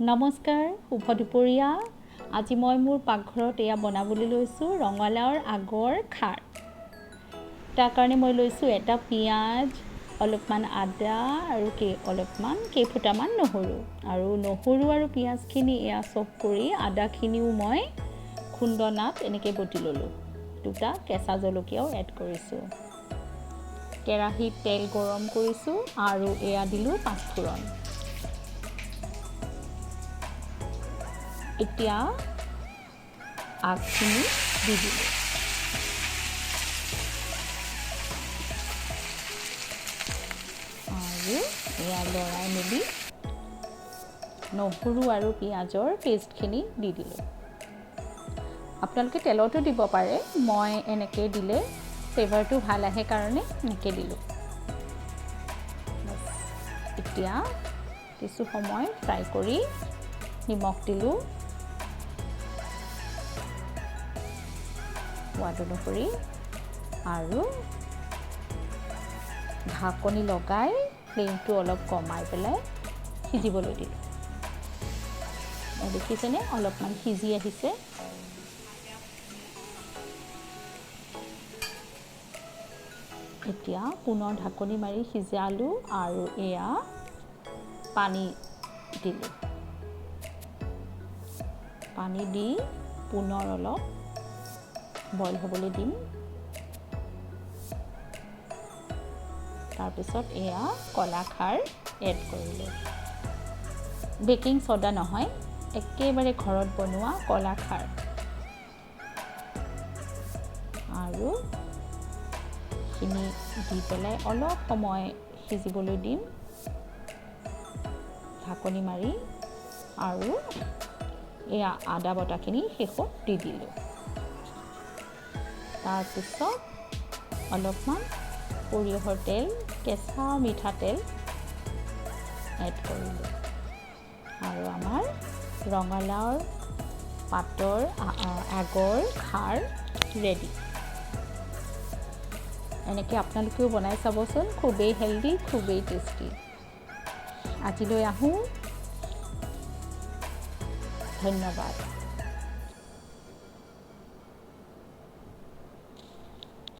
নমস্কাৰ, শুভ দুপৰীয়া। আজি মই মোৰ পাকঘৰত এয়া বনাবলৈ লৈছোঁ ৰঙালাওৰ আগৰ খাৰ। তাৰ কাৰণে মই লৈছোঁ এটা পিঁয়াজ, অলপমান আদা আৰু অলপমান কেইফুটামান নহৰু। আৰু নহৰু আৰু পিঁয়াজখিনি এয়া চপ কৰি আদাখিনিও মই খুন্দনাত এনেকৈ বটি ল'লোঁ। দুটা কেঁচা জলকীয়াও এড কৰিছোঁ। কেৰাহীত তেল গৰম কৰিছোঁ আৰু এয়া দিলোঁ পাঁচফোৰণ। এতিয়া আগখিনি দি দিলোঁ। আৰু এয়া লৰাই মেলি নহৰু আৰু পিঁয়াজৰ পেষ্টখিনি দি দিলোঁ। আপোনালোকে তেলতো দিব পাৰে, মই এনেকৈ দিলে ফ্লেভাৰটো ভাল আহে কাৰণে এনেকৈ দিলোঁ। এতিয়া কিছু সময় ফ্ৰাই কৰি নিমখ দিলোঁ, সোৱাদ অনুসৰি, আৰু ঢাকনি লগাই ফ্লেমটো অলপ কমাই পেলাই সিজিবলৈ দিলোঁ। দেখিছেনে অলপমান সিজি আহিছে। এতিয়া পুনৰ ঢাকনি মাৰি সিজালোঁ আৰু এয়া পানী দিলোঁ। পানী দি পুনৰ অলপ বইল হ'বলৈ দিম। তাৰপিছত এয়া কলা খাৰ এড কৰিলোঁ। বেকিং ছ'ডা নহয়, একেবাৰে ঘৰত বনোৱা কলা খাৰ। আৰু খিনি দি পেলাই অলপ সময় সিজিবলৈ দিম ঢাকনি মাৰি। আৰু এয়া আদা বটাখিনি শেষত দি দিলোঁ। তাৰপিছত অলপমান সৰিয়হৰ তেল, কেঁচা মিঠাতেল এড কৰিলোঁ। আৰু আমাৰ ৰঙালাওৰ পাতৰ আগৰ খাৰ ৰেডি। এনেকৈ আপোনালোকেও বনাই চাবচোন, খুবেই হেল্ডি, খুবেই টেষ্টি। আজিলৈ আহোঁ, ধন্যবাদ।